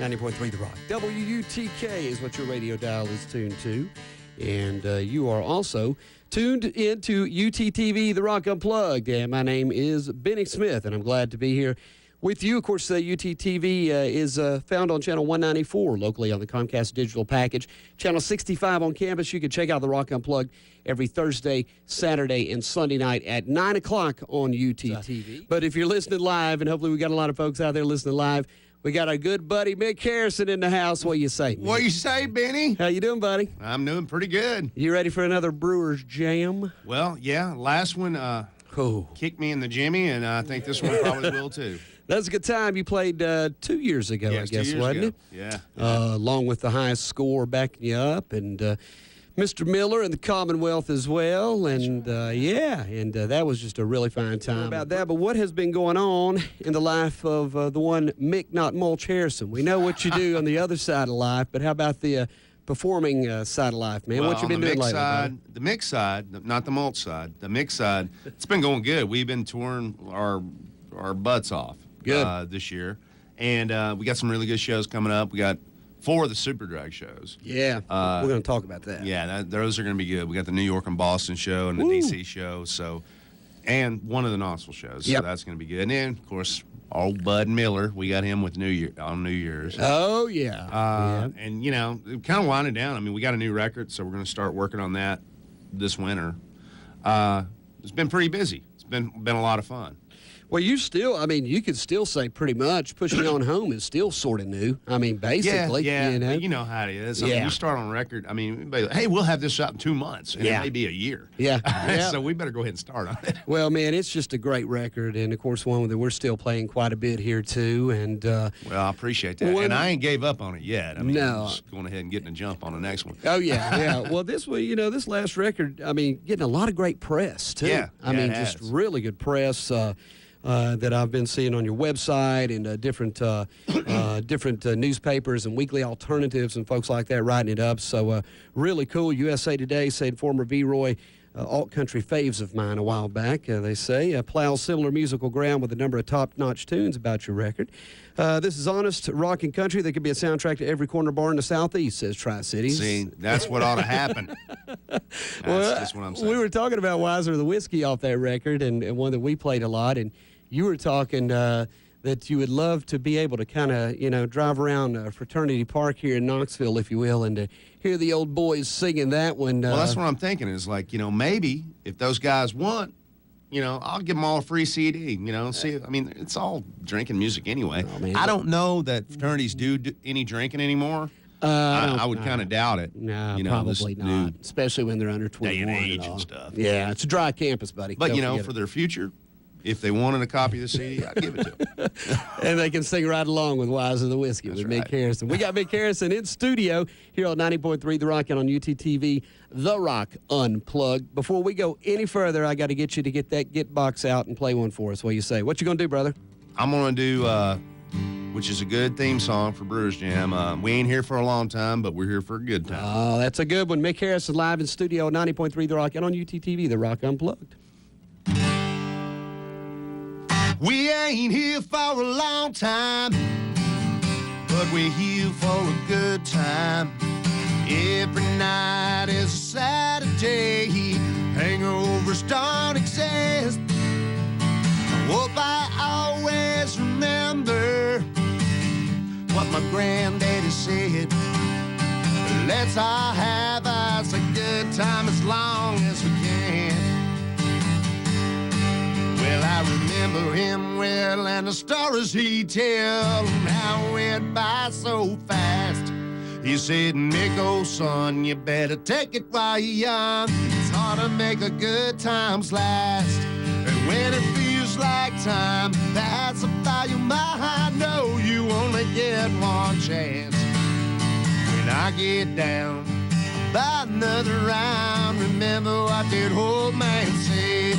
90.3 The Rock. WUTK is what your radio dial is tuned to. And you are also tuned into UTTV, The Rock Unplugged. And my name is Benny Smith, and I'm glad to be here with you. Of course, UTTV is found on Channel 194 locally on the Comcast digital package. Channel 65 on campus. You can check out The Rock Unplugged every Thursday, Saturday, and Sunday night at 9 o'clock on UTTV. But if you're listening live, and hopefully we got a lot of folks out there listening live, we got our good buddy Mick Harrison in the house. What do you say, Mick? What do you say, Benny? How you doing, buddy? I'm doing pretty good. You ready for another Brewers Jam? Well, yeah. Last one kicked me in the jimmy, and I think this one probably will too. That's a good time. You played 2 years ago, Yes, I guess, 2 years wasn't ago. it? Yeah. Along with the highest score backing you up, and Mr. Miller and the Commonwealth as well. And, that was just a really fine time. About that, but what has been going on in the life of the one Mick, not Mulch Harrison? We know what you do on the other side of life, but how about the performing side of life, man? Well, what you been doing lately? The Mick side, not the Mulch side, the Mick side, it's been going good. We've been touring our butts off this year. And we got some really good shows coming up. We got 4 of the Super Drag shows. Yeah, we're going to talk about that. Yeah, those are going to be good. We got the New York and Boston show and the D.C. show, and one of the Knoxville shows. So that's going to be good. And then, of course, old Bud Miller, we got him with New Year's. Oh, yeah. And, kind of winding down. I mean, we got a new record, so we're going to start working on that this winter. It's been pretty busy. It's been a lot of fun. Well, you could still say pretty much Push Me On Home is still sort of new. I mean, basically. Yeah, you know? You know how it is. I mean, you start on a record, hey, we'll have this out in 2 months, and it may be a year. Yeah. So we better go ahead and start on it. Well, man, it's just a great record, and, of course, one that we're still playing quite a bit here, too. And well, I appreciate that. And I ain't gave up on it yet. I'm just going ahead and getting a jump on the next one. Oh, yeah. Well, this one, this last record, getting a lot getting a lot of great press, too. Yeah, just really good press. That I've been seeing on your website and different newspapers and weekly alternatives and folks like that writing it up. So really cool. USA Today said former V-Roy alt-country faves of mine a while back, they say, plows similar musical ground with a number of top-notch tunes about your record. This is honest rock and country that could be a soundtrack to every corner bar in the Southeast, says Tri-Cities. See, that's what ought to happen. That's just what I'm saying. We were talking about Wiser the Whiskey off that record, and one that we played a lot, and you were talking that you would love to be able to kind of, drive around Fraternity Park here in Knoxville, if you will, and to hear the old boys singing that one. Well, that's what I'm thinking is maybe if those guys want, I'll give them all a free CD, it's all drinking music anyway. Oh, I don't know that fraternities do any drinking anymore. I would kind of doubt it. No, probably not, especially when they're under 21. Day and age and stuff. Yeah, it's a dry campus, buddy. But, for their future, if they wanted a copy of the CD, I'd give it to them. And they can sing right along with Wiser the Whiskey with Mick Harrison. We got Mick Harrison in studio here on 90.3 The Rock and on UTTV, The Rock Unplugged. Before we go any further, I got to get you to get that Get Box out and play one for us. What do you say? What you going to do, brother? I'm going to do, which is a good theme song for Brewers Jam. We ain't here for a long time, but we're here for a good time. Oh, that's a good one. Mick Harrison live in studio, 90.3 The Rock and on UTTV, The Rock Unplugged. We ain't here for a long time, but we're here for a good time. Every night is a Saturday, hangovers don't exist. I hope I always remember what my granddaddy said. Let's all have us a good time as long as we can. Well, I remember him well and the stories he'd tell, how it went by so fast. He said, Mick, old son, you better take it while you're young. It's hard to make a good times last. And when it feels like time that's about your mind, know you only get one chance. When I get down by another round, remember what that old man said.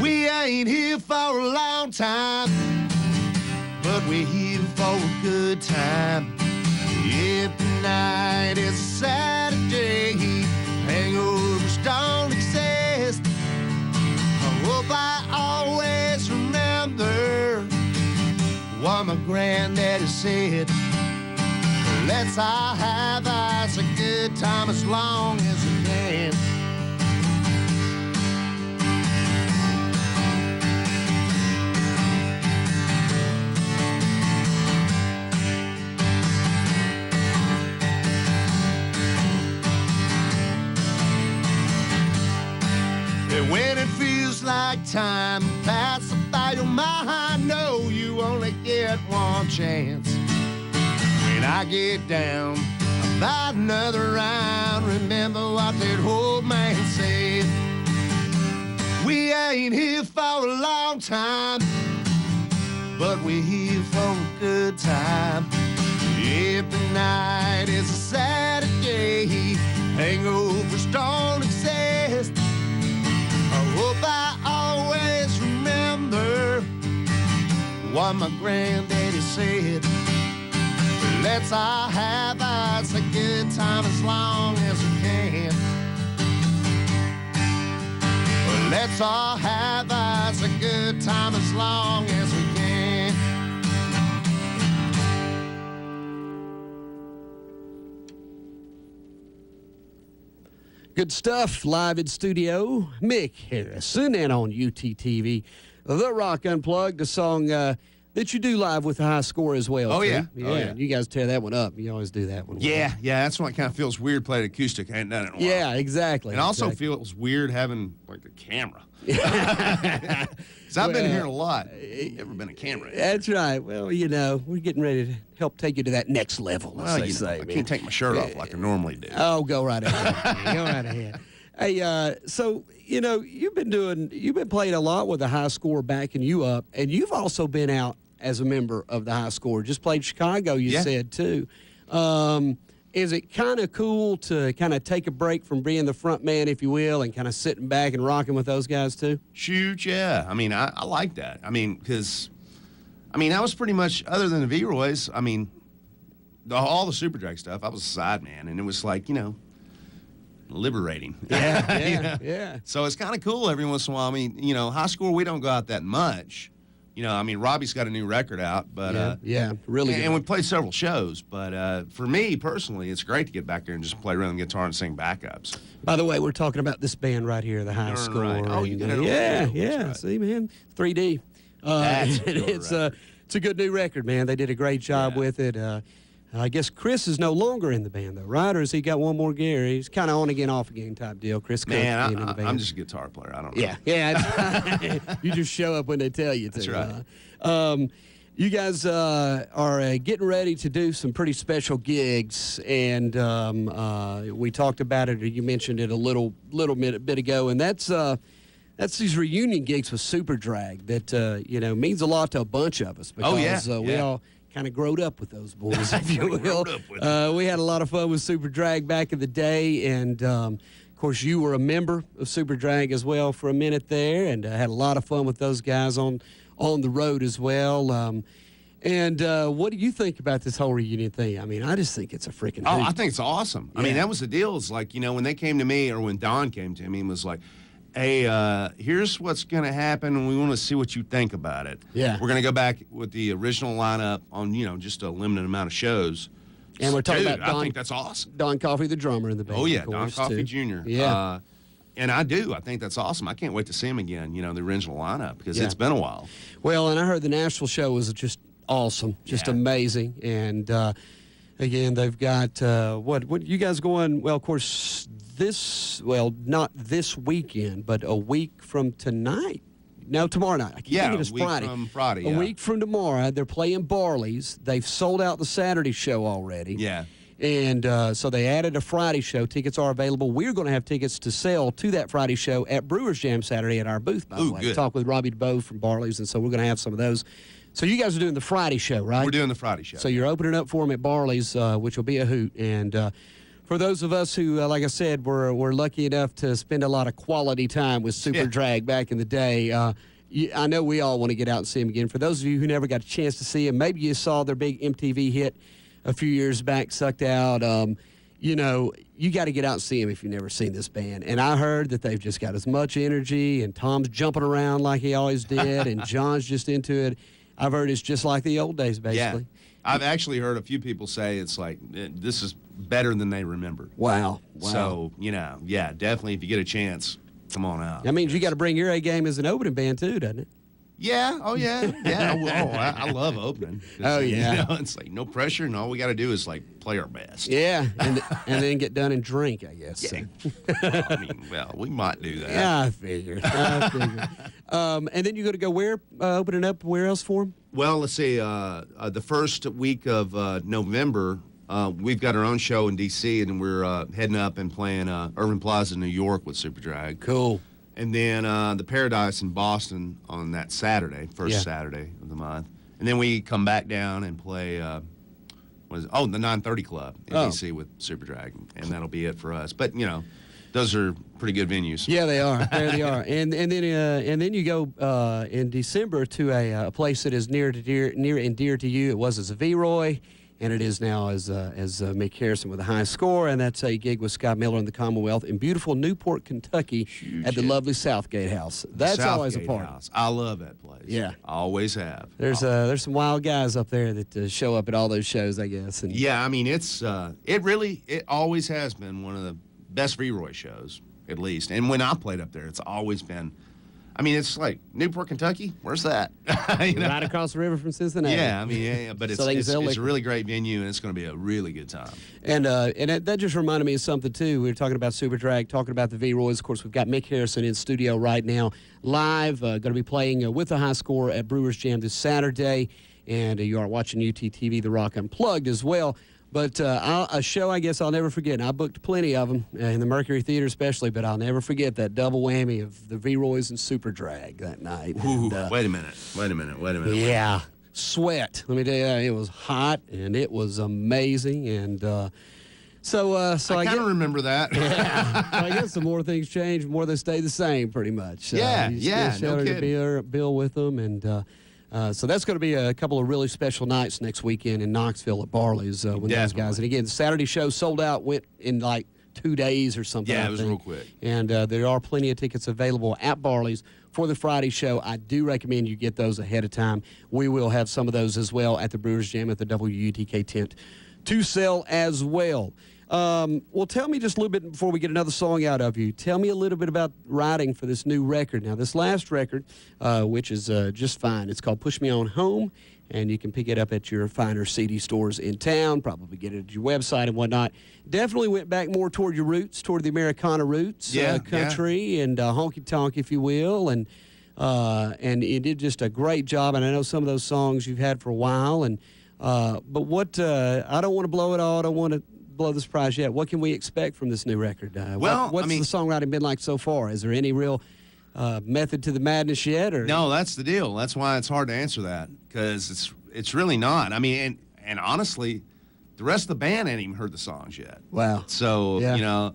We ain't here for a long time, but we're here for a good time. Every night is Saturday, hangovers don't exist. I hope I always remember what my granddaddy said. Let's all have us a good time as long as we can. And when it feels like time passes by your mind, know you only get one chance. When I get down about another round, remember what that old man said. We ain't here for a long time, but we're here for a good time. If the night is a Saturday, hangovers don't exist. I hope I always remember what my granddaddy said. Let's all have us a good time as long as we can. Let's all have us a good time as long as we can. Good stuff, live in studio. Mick Harrison, and on UTTV, The Rock Unplugged, a song that you do live with the high score as well. Oh, too. yeah. Yeah. Oh, yeah. You guys tear that one up. You always do that one. Yeah, that's why it kind of feels weird playing acoustic. I hadn't done it in a while. Yeah, exactly. And also exactly. feels weird having, like, a camera. Because I've been here a lot. Never been a camera. That's right. Well, you know, we're getting ready to help take you to that next level. Well, you know, I can't take my shirt off like I normally do. Oh, go right ahead. Go right ahead. Hey, so, you know, you've been playing a lot with the high score backing you up, and you've also been out as a member of the high score. Just played Chicago, you said, too. Is it kind of cool to kind of take a break from being the front man, if you will, and kind of sitting back and rocking with those guys, too? Shoot, yeah. I mean, I like that. I mean, because, I was pretty much, other than the V-Roys, I mean, all the Super Drag stuff, I was a side man, and it was like, you know, liberating. Yeah. So it's kind of cool every once in a while. I mean, you know, high score, we don't go out that much. You know, I mean, Robbie's got a new record out, but really good. And we played several shows, but for me personally, it's great to get back there and just play rhythm guitar and sing backups. By the way, we're talking about this band right here, the High Score. Right. Oh, you got it. Yeah. Right. See, man, 3D. It's a good new record, man. They did a great job with it. I guess Chris is no longer in the band, though, right? Or has he got one more gear? He's kind of on again, off again type deal. Chris Cook Man, being in the band. I'm just a guitar player. I don't know. Yeah. You just show up when they tell you to. That's right. You guys are getting ready to do some pretty special gigs, and we talked about it, or you mentioned it a little bit ago, and that's these reunion gigs with Super Drag that means a lot to a bunch of us because we all kind of growed up with those boys, if you will. We had a lot of fun with Super Drag back in the day, and of course you were a member of Super Drag as well for a minute there, and had a lot of fun with those guys on the road as well. And what do you think about this whole reunion thing? I mean, I just think it's a freaking hoot. I think it's awesome. I mean, that was the deal. It's like, you know, when they came to me, or when Don came to me and was like, hey, here's what's going to happen, and we want to see what you think about it. Yeah. We're going to go back with the original lineup on, you know, just a limited amount of shows. And we're talking about Don, I think that's awesome. Don Coffey, the drummer in the band. Oh, yeah, course, Don Coffey too. Jr. Yeah. And I think that's awesome. I can't wait to see him again, you know, the original lineup, because it's been a while. Well, and I heard the Nashville show was just awesome, just amazing. And, again, they've got, what you guys going, well, of course, not this weekend, but a week from tonight. No, tomorrow night. I keep thinking it's Friday. A week from Friday, A week from tomorrow, they're playing Barley's. They've sold out the Saturday show already. Yeah. And so they added a Friday show. Tickets are available. We're going to have tickets to sell to that Friday show at Brewers Jam Saturday at our booth, by the way. Good. Talk with Robbie DeBoe from Barley's, and so we're going to have some of those. So you guys are doing the Friday show, right? We're doing the Friday show. So you're opening up for them at Barley's, which will be a hoot. And for those of us who, like I said, were lucky enough to spend a lot of quality time with Super Drag back in the day, I know we all want to get out and see them again. For those of you who never got a chance to see them, maybe you saw their big MTV hit a few years back, Sucked Out. You know, you got to get out and see them if you've never seen this band. And I heard that they've just got as much energy, and Tom's jumping around like he always did, and John's just into it. I've heard it's just like the old days, basically. Yeah. I've actually heard a few people say it's like, this is better than they remembered. Wow. So, yeah, definitely if you get a chance, come on out. That means you got to bring your A game as an opening band, too, doesn't it? Yeah. Oh, yeah. Yeah. I love opening. Oh, yeah. It's like no pressure, and all we got to do is, like, play our best. Yeah, and then get done and drink, I guess. Yeah. Well, we might do that. Yeah, I figured. And then you're going to go where? Opening up where else for them? Well, let's see. The first week of November, we've got our own show in D.C., and we're heading up and playing Urban Plaza, New York with Super Drag. Cool. And then the Paradise in Boston on that Saturday, first Saturday of the month. And then we come back down and play, the 930 Club in D.C. with Super Drag. And that'll be it for us. But, those are pretty good venues. Yeah, they are. There they are. And then you go in December to a place that is near and dear to you. It was as a V-Roy, and it is now as Mick Harrison with a high score, and that's a gig with Scott Miller and the Commonwealth in beautiful Newport, Kentucky, at the lovely Southgate House. That's always a party. House. I love that place. Yeah, I always have. There's some wild guys up there that show up at all those shows, I guess. And yeah, I mean it always has been one of the best V-Roy shows, at least. And when I played up there, it's always been. I mean, it's like Newport, Kentucky. Where's that? Right across the river from Cincinnati. Yeah, but it's a really great venue, and it's going to be a really good time. And that just reminded me of something, too. We were talking about Super Drag, talking about the V-Roys. Of course, we've got Mick Harrison in studio right now, live, going to be playing with the high score at Brewers Jam this Saturday. And you are watching UTTV, The Rock Unplugged as well. But a show I guess I'll never forget, and I booked plenty of them, in the Mercury Theater especially, but I'll never forget that double whammy of the V-Roys and Super Drag that night. Ooh, wait a minute. Yeah, sweat. Let me tell you, it was hot, and it was amazing, and so I kind of remember that. Yeah, so I guess the more things change, the more they stay the same, pretty much. Yeah, no kidding. Bill with them, and so that's going to be a couple of really special nights next weekend in Knoxville at Barley's with those guys. And again, the Saturday show sold out, went in like 2 days or something. Yeah, it was real quick. And there are plenty of tickets available at Barley's for the Friday show. I do recommend you get those ahead of time. We will have some of those as well at the Brewers Jam at the WUTK tent to sell as well. Well, tell me just a little bit before we get another song out of you. Tell me a little bit about writing for this new record. Now, this last record, which is just fine, it's called Push Me On Home, and you can pick it up at your finer CD stores in town, probably get it at your website and whatnot. Definitely went back more toward your roots, toward the Americana roots, country and honky-tonk, if you will, and you did just a great job. And I know some of those songs you've had for a while, and but what I don't want to blow it all. I don't want to blow the surprise yet. What can we expect from this new record? What's the songwriting been like so far? Is there any real method to the madness yet? Or no, that's the deal. That's why it's hard to answer that, because it's really not. I mean, and honestly, the rest of the band ain't even heard the songs yet. Wow. So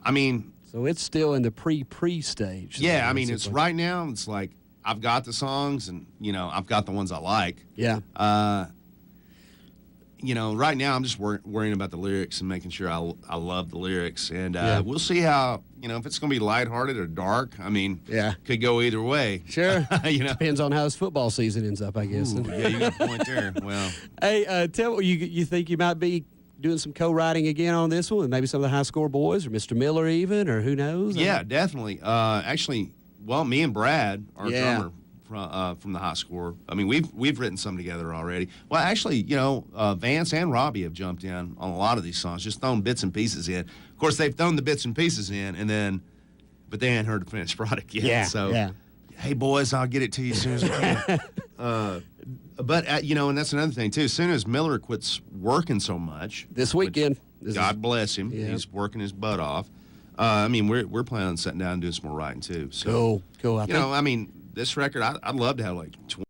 I mean, so it's still in the pre stage. Yeah, I mean, it's right now. It's like I've got the songs, and I've got the ones I like. Yeah. Right now I'm just worrying about the lyrics and making sure I love the lyrics, and we'll see how if it's going to be lighthearted or dark. I mean, could go either way. Sure. Depends on how this football season ends up, I guess. Ooh, yeah, you got a point there. Well, hey, tell me, you think you might be doing some co-writing again on this one with maybe some of the high score boys or Mr. Miller even, or who knows? Yeah, definitely. Actually, me and Brad, our drummer, from the high score. I mean, we've written some together already. Well, actually, Vance and Robbie have jumped in on a lot of these songs, just thrown bits and pieces in. Of course, they've thrown the bits and pieces in, but they ain't heard the finished product yet. Yeah, so, hey, boys, I'll get it to you as soon as I can. But and that's another thing, too. As soon as Miller quits working so much. This weekend. God bless him. Yeah. He's working his butt off. I mean, we're planning on sitting down and doing some more writing, too. So, cool. I mean, this record, I'd love to have like 20